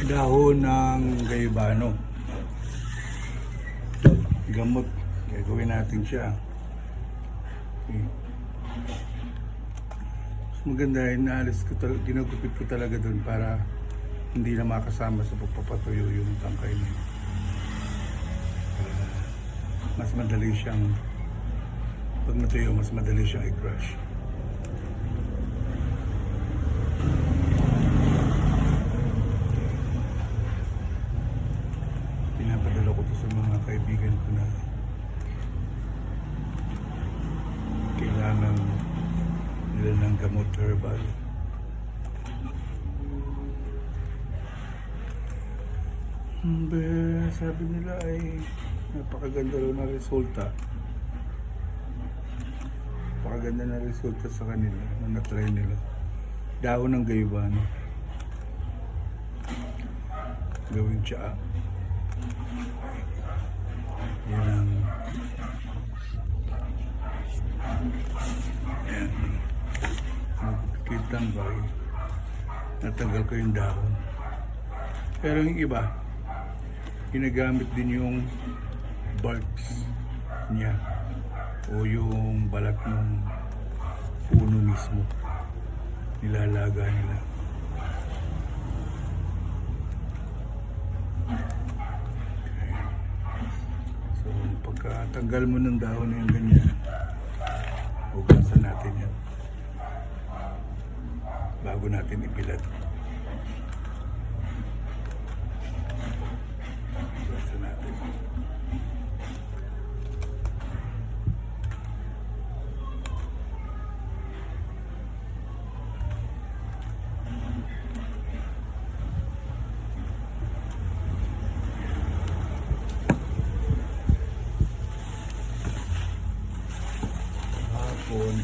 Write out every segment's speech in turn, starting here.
dahon ng gayabano. Gamot. Gagawin natin siya. Okay. Mas maganda inaalis ko ginagupit ko talaga doon para hindi na makasama sa pagpapatuyo yung tangkay niya. Mas madali siyang pag natuyo, mas madali siyang i-crush. Pinapadala ko to sa mga kaibigan ko na kailangan nila ng gamot herbal. Sabi nila ay napakaganda rin na resulta. Napakaganda na resulta sa kanila na natry nila. Dahon ng gayabano. Gawing tsaa. Yan. Yan. Magpipikit lang ba? Natanggal ko yung dahon. Pero yung iba, ginagamit din yung barks niya o yung balat ng puno mismo. Nilalaga nila. Okay. So, pagkatanggal mo ng dahon na yung ganyan, hugasan natin yan bago natin ipilat. Hugasan natin.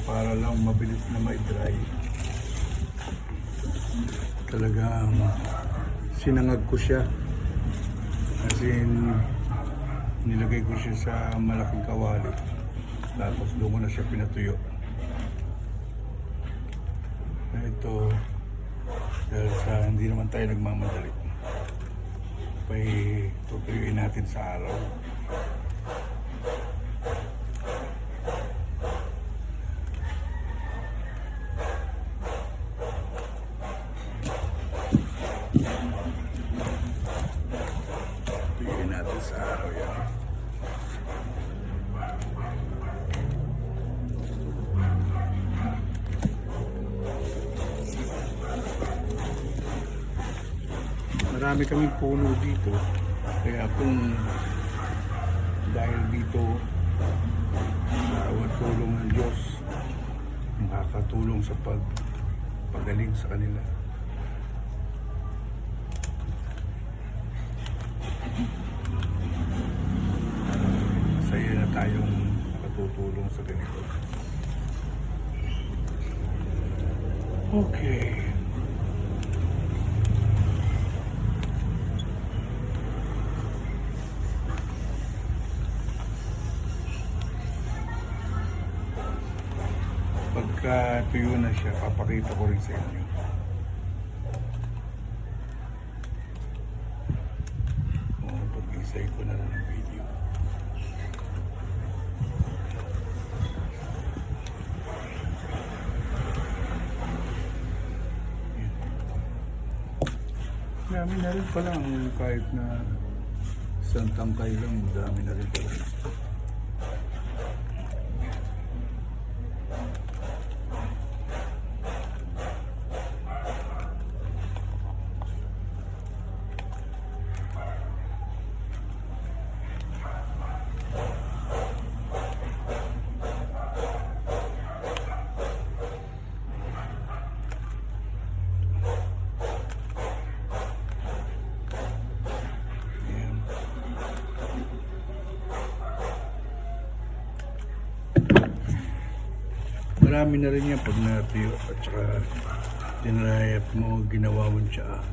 Para lang mabilis na ma-dry. Talagang sinangag ko siya. Kasi nilagay ko siya sa malaking kawali. Tapos doon ko na siya pinatuyo. Ito, dahil sa hindi naman tayo nagmamadali. Tutuyuin natin sa araw. Sa araw yan. Marami kaming puno dito. Kaya kung dahil dito at tulong ng Diyos, makakatulong sa pagaling sa kanila. Masaya na tayong nakatutulong sa ganito. Okay. Pagka tuyo na siya, papakita ko rin sa inyo. Pag-isay ko na lang ng video. Dami na rin pala kahit na isang tangkay lang, dami na rin pala. Marami na rin yan pag natuyo at saka dinarayap mo, ginawa mo siya. Okay.